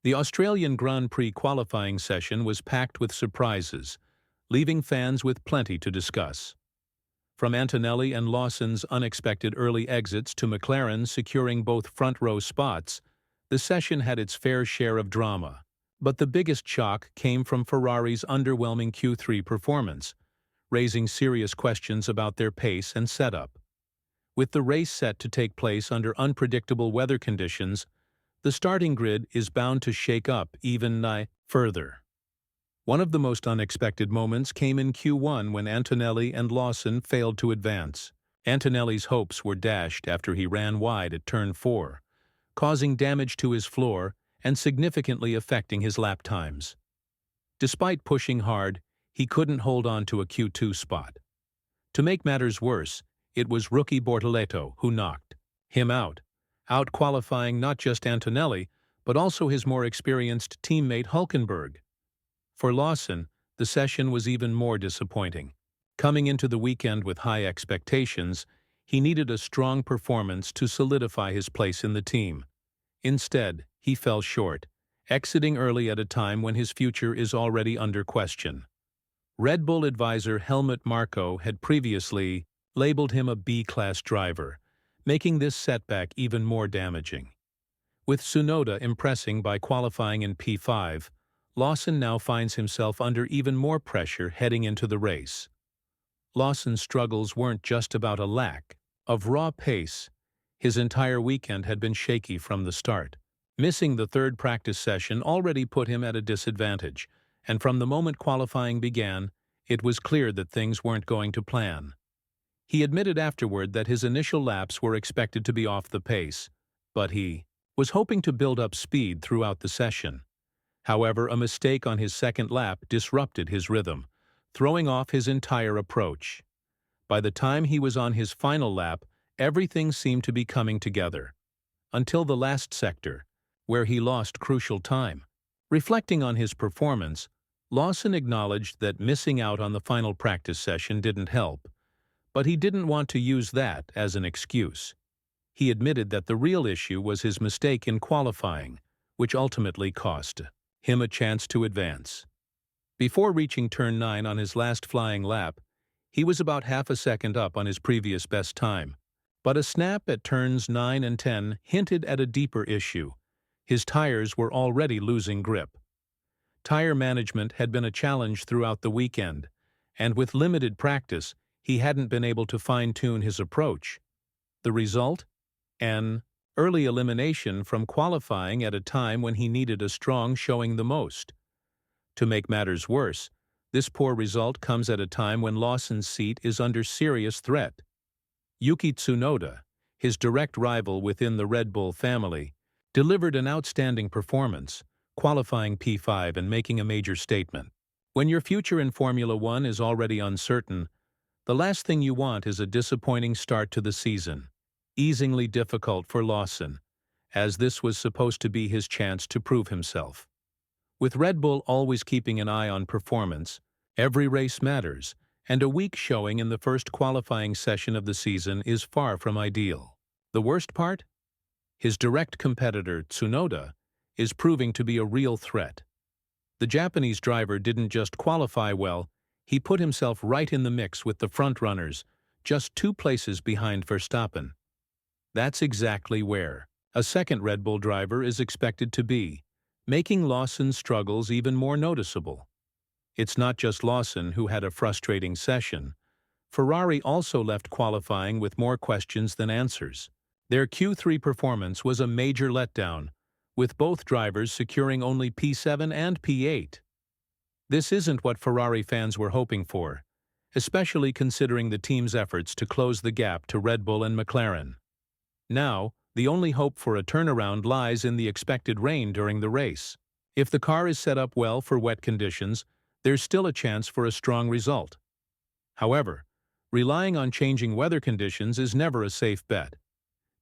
The Australian Grand Prix qualifying session was packed with surprises, leaving fans with plenty to discuss. From Antonelli and Lawson's unexpected early exits to McLaren securing both front-row spots, the session had its fair share of drama. But the biggest shock came from Ferrari's underwhelming Q3 performance, raising serious questions about their pace and setup. With the race set to take place under unpredictable weather conditions, the starting grid is bound to shake up even further. One of the most unexpected moments came in Q1 when Antonelli and Lawson failed to advance. Antonelli's hopes were dashed after he ran wide at turn 4, causing damage to his floor and significantly affecting his lap times. Despite pushing hard, he couldn't hold on to a Q2 spot. To make matters worse, it was rookie Bortoleto who knocked him out-qualifying not just Antonelli, but also his more experienced teammate Hülkenberg. For Lawson, the session was even more disappointing. Coming into the weekend with high expectations, he needed a strong performance to solidify his place in the team. Instead, he fell short, exiting early at a time when his future is already under question. Red Bull advisor Helmut Marko had previously labeled him a B-class driver, making this setback even more damaging. With Tsunoda impressing by qualifying in P5, Lawson now finds himself under even more pressure heading into the race. Lawson's struggles weren't just about a lack of raw pace. His entire weekend had been shaky from the start. Missing the third practice session already put him at a disadvantage, and from the moment qualifying began, it was clear that things weren't going to plan. He admitted afterward that his initial laps were expected to be off the pace, but he was hoping to build up speed throughout the session. However, a mistake on his second lap disrupted his rhythm, throwing off his entire approach. By the time he was on his final lap, everything seemed to be coming together. Until the last sector, where he lost crucial time. Reflecting on his performance, Lawson acknowledged that missing out on the final practice session didn't help, but he didn't want to use that as an excuse. He admitted that the real issue was his mistake in qualifying, which ultimately cost him a chance to advance. Before reaching turn 9 on his last flying lap, he was about half a second up on his previous best time. But a snap at turns 9 and 10 hinted at a deeper issue. His tires were already losing grip. Tire management had been a challenge throughout the weekend, and with limited practice, he hadn't been able to fine-tune his approach. The result? An early elimination from qualifying at a time when he needed a strong showing the most. To make matters worse, this poor result comes at a time when Lawson's seat is under serious threat. Yuki Tsunoda, his direct rival within the Red Bull family, delivered an outstanding performance, qualifying P5 and making a major statement. When your future in Formula One is already uncertain, the last thing you want is a disappointing start to the season. Easingly difficult for Lawson, as this was supposed to be his chance to prove himself. With Red Bull always keeping an eye on performance, every race matters, and a weak showing in the first qualifying session of the season is far from ideal. The worst part? His direct competitor, Tsunoda, is proving to be a real threat. The Japanese driver didn't just qualify well, he put himself right in the mix with the front-runners, just 2 places behind Verstappen. That's exactly where a second Red Bull driver is expected to be, making Lawson's struggles even more noticeable. It's not just Lawson who had a frustrating session. Ferrari also left qualifying with more questions than answers. Their Q3 performance was a major letdown, with both drivers securing only P7 and P8. This isn't what Ferrari fans were hoping for, especially considering the team's efforts to close the gap to Red Bull and McLaren. Now, the only hope for a turnaround lies in the expected rain during the race. If the car is set up well for wet conditions, there's still a chance for a strong result. However, relying on changing weather conditions is never a safe bet.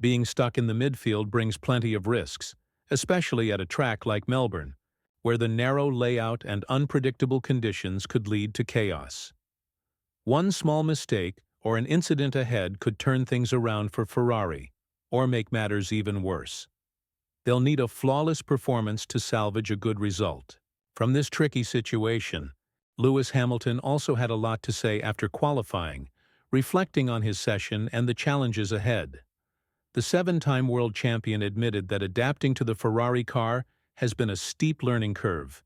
Being stuck in the midfield brings plenty of risks, especially at a track like Melbourne, where the narrow layout and unpredictable conditions could lead to chaos. One small mistake or an incident ahead could turn things around for Ferrari, or make matters even worse. They'll need a flawless performance to salvage a good result. From this tricky situation, Lewis Hamilton also had a lot to say after qualifying, reflecting on his session and the challenges ahead. The seven-time world champion admitted that adapting to the Ferrari car has been a steep learning curve.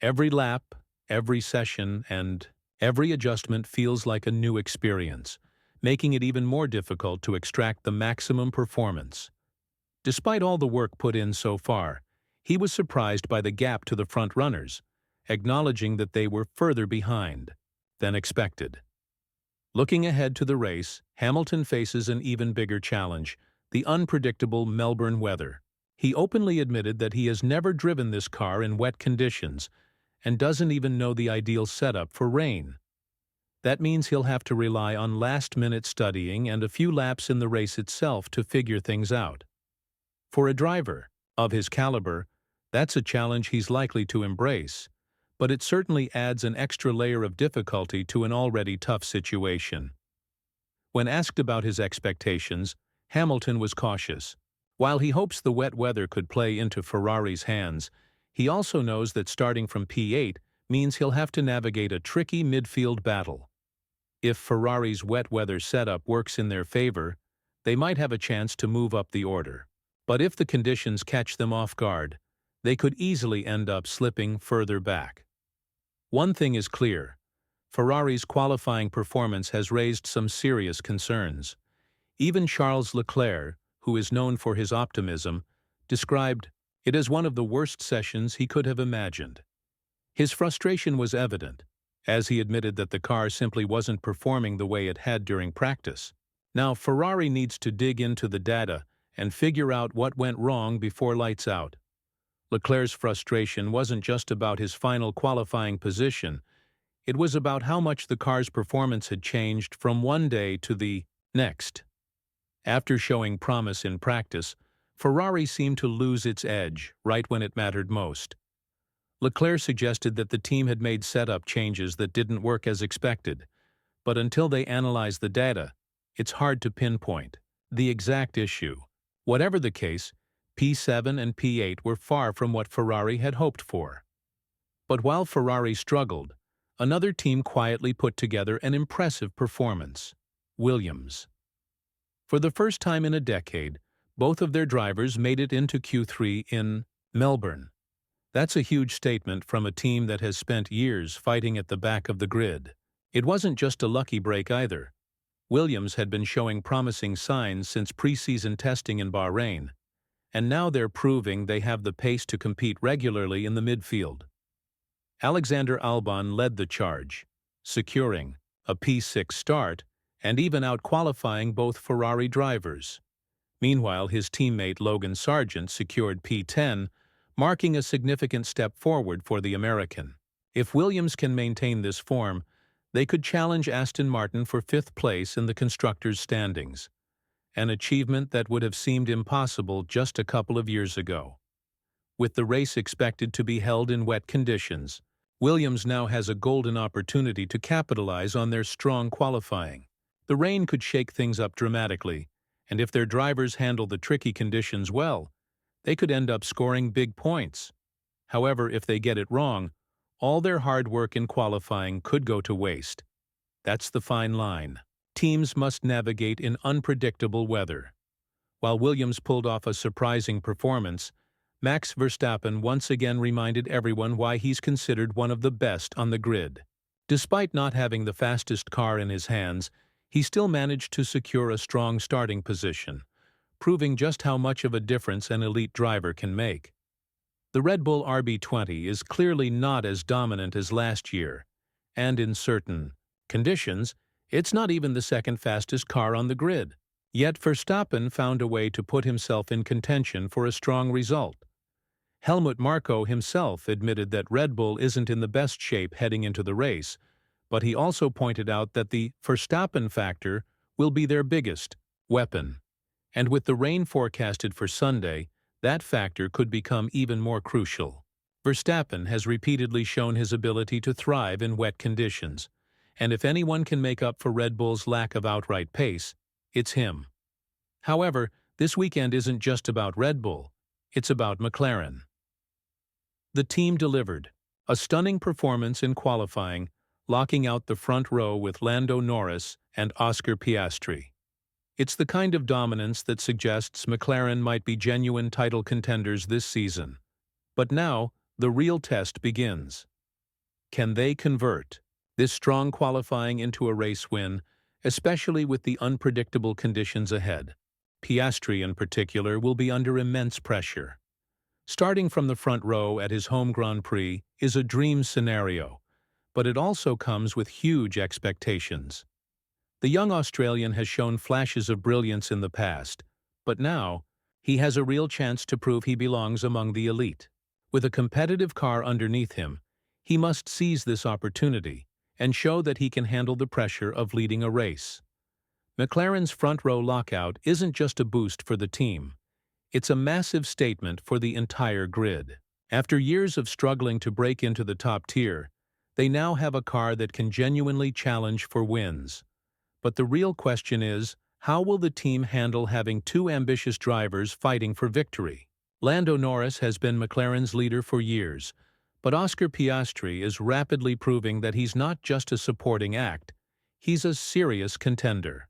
Every lap, every session, and every adjustment feels like a new experience, making it even more difficult to extract the maximum performance. Despite all the work put in so far, he was surprised by the gap to the front runners, acknowledging that they were further behind than expected. Looking ahead to the race, Hamilton faces an even bigger challenge: the unpredictable Melbourne weather. He openly admitted that he has never driven this car in wet conditions and doesn't even know the ideal setup for rain. That means he'll have to rely on last-minute studying and a few laps in the race itself to figure things out. For a driver of his caliber, that's a challenge he's likely to embrace, but it certainly adds an extra layer of difficulty to an already tough situation. When asked about his expectations, Hamilton was cautious. While he hopes the wet weather could play into Ferrari's hands, he also knows that starting from P8 means he'll have to navigate a tricky midfield battle. If Ferrari's wet weather setup works in their favor, they might have a chance to move up the order. But if the conditions catch them off guard, they could easily end up slipping further back. One thing is clear: Ferrari's qualifying performance has raised some serious concerns. Even Charles Leclerc, who is known for his optimism, described it as one of the worst sessions he could have imagined. His frustration was evident, as he admitted that the car simply wasn't performing the way it had during practice. Now, Ferrari needs to dig into the data and figure out what went wrong before lights out. Leclerc's frustration wasn't just about his final qualifying position. It was about how much the car's performance had changed from one day to the next. After showing promise in practice, Ferrari seemed to lose its edge right when it mattered most. Leclerc suggested that the team had made setup changes that didn't work as expected, but until they analyze the data, it's hard to pinpoint the exact issue. Whatever the case, P7 and P8 were far from what Ferrari had hoped for. But while Ferrari struggled, another team quietly put together an impressive performance: Williams. For the first time in a decade, both of their drivers made it into Q3 in Melbourne. That's a huge statement from a team that has spent years fighting at the back of the grid. It wasn't just a lucky break either. Williams had been showing promising signs since preseason testing in Bahrain, and now they're proving they have the pace to compete regularly in the midfield. Alexander Albon led the charge, securing a P6 start and even out-qualifying both Ferrari drivers. Meanwhile, his teammate Logan Sargent secured P10, marking a significant step forward for the American. If Williams can maintain this form, they could challenge Aston Martin for fifth place in the constructors' standings, an achievement that would have seemed impossible just a couple of years ago. With the race expected to be held in wet conditions, Williams now has a golden opportunity to capitalize on their strong qualifying. The rain could shake things up dramatically, and if their drivers handle the tricky conditions well, they could end up scoring big points. However, if they get it wrong, all their hard work in qualifying could go to waste. That's the fine line teams must navigate in unpredictable weather. While Williams pulled off a surprising performance, Max Verstappen once again reminded everyone why he's considered one of the best on the grid. Despite not having the fastest car in his hands, he still managed to secure a strong starting position, proving just how much of a difference an elite driver can make. The Red Bull RB20 is clearly not as dominant as last year, and in certain conditions, it's not even the second fastest car on the grid. Yet Verstappen found a way to put himself in contention for a strong result. Helmut Marko himself admitted that Red Bull isn't in the best shape heading into the race, but he also pointed out that the Verstappen factor will be their biggest weapon. And with the rain forecasted for Sunday, that factor could become even more crucial. Verstappen has repeatedly shown his ability to thrive in wet conditions, and if anyone can make up for Red Bull's lack of outright pace, it's him. However, this weekend isn't just about Red Bull. It's about McLaren. The team delivered a stunning performance in qualifying, locking out the front row with Lando Norris and Oscar Piastri. It's the kind of dominance that suggests McLaren might be genuine title contenders this season. But now, the real test begins. Can they convert this strong qualifying into a race win, especially with the unpredictable conditions ahead? Piastri, in particular, will be under immense pressure. Starting from the front row at his home Grand Prix is a dream scenario, but it also comes with huge expectations. The young Australian has shown flashes of brilliance in the past, but now he has a real chance to prove he belongs among the elite. With a competitive car underneath him, he must seize this opportunity and show that he can handle the pressure of leading a race. McLaren's front row lockout isn't just a boost for the team. It's a massive statement for the entire grid. After years of struggling to break into the top tier, they now have a car that can genuinely challenge for wins. But the real question is, how will the team handle having two ambitious drivers fighting for victory? Lando Norris has been McLaren's leader for years, but Oscar Piastri is rapidly proving that he's not just a supporting act, he's a serious contender.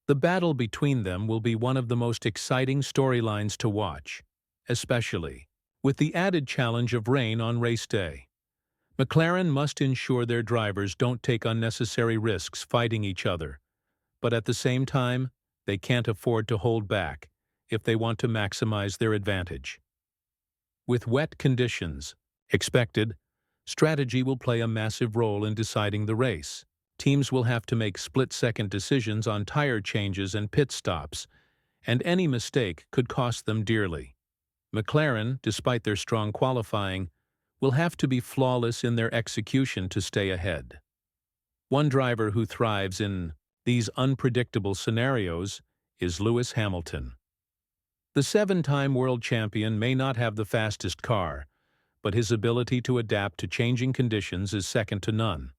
The battle between them will be one of the most exciting storylines to watch, especially with the added challenge of rain on race day. McLaren must ensure their drivers don't take unnecessary risks fighting each other, but at the same time, they can't afford to hold back if they want to maximize their advantage. With wet conditions expected, strategy will play a massive role in deciding the race. Teams will have to make split-second decisions on tire changes and pit stops, and any mistake could cost them dearly. McLaren, despite their strong qualifying, will have to be flawless in their execution to stay ahead. One driver who thrives in these unpredictable scenarios is Lewis Hamilton. The seven-time world champion may not have the fastest car, but his ability to adapt to changing conditions is second to none.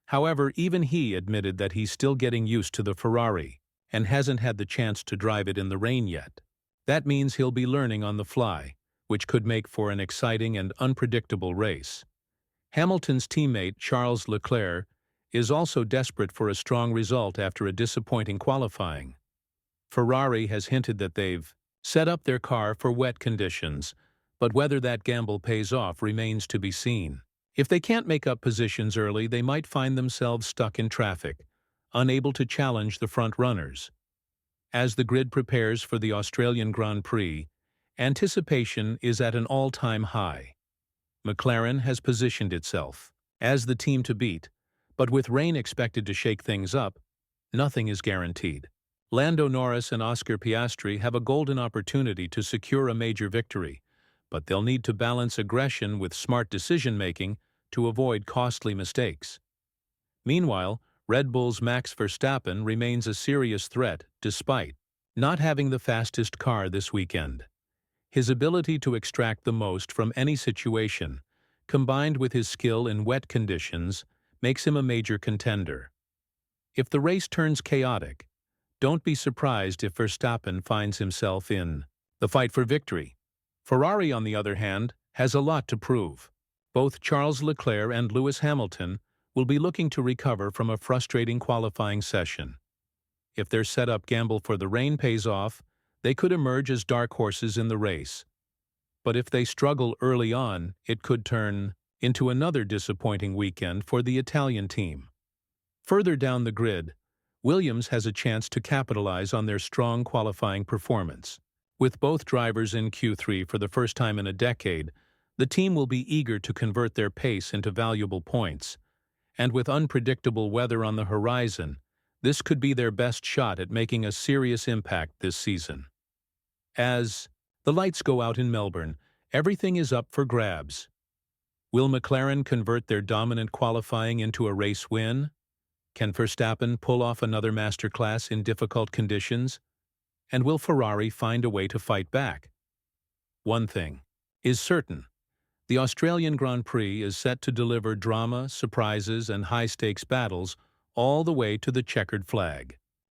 However, even he admitted that he's still getting used to the Ferrari and hasn't had the chance to drive it in the rain yet. That means he'll be learning on the fly, which could make for an exciting and unpredictable race. Hamilton's teammate, Charles Leclerc, is also desperate for a strong result after a disappointing qualifying. Ferrari has hinted that they've set up their car for wet conditions, but whether that gamble pays off remains to be seen. If they can't make up positions early, they might find themselves stuck in traffic, unable to challenge the front runners. As the grid prepares for the Australian Grand Prix, anticipation is at an all-time high. McLaren has positioned itself as the team to beat, but with rain expected to shake things up, nothing is guaranteed. Lando Norris and Oscar Piastri have a golden opportunity to secure a major victory, but they'll need to balance aggression with smart decision-making to avoid costly mistakes. Meanwhile, Red Bull's Max Verstappen remains a serious threat despite not having the fastest car this weekend. His ability to extract the most from any situation, combined with his skill in wet conditions, makes him a major contender. If the race turns chaotic, don't be surprised if Verstappen finds himself in the fight for victory. Ferrari, on the other hand, has a lot to prove. Both Charles Leclerc and Lewis Hamilton will be looking to recover from a frustrating qualifying session. If their setup gamble for the rain pays off, they could emerge as dark horses in the race. But if they struggle early on, it could turn into another disappointing weekend for the Italian team. Further down the grid, Williams has a chance to capitalize on their strong qualifying performance. With both drivers in Q3 for the first time in a decade, the team will be eager to convert their pace into valuable points. And with unpredictable weather on the horizon, this could be their best shot at making a serious impact this season. As the lights go out in Melbourne, everything is up for grabs. Will McLaren convert their dominant qualifying into a race win? Can Verstappen pull off another masterclass in difficult conditions? And will Ferrari find a way to fight back? One thing is certain. The Australian Grand Prix is set to deliver drama, surprises, and high-stakes battles all the way to the checkered flag.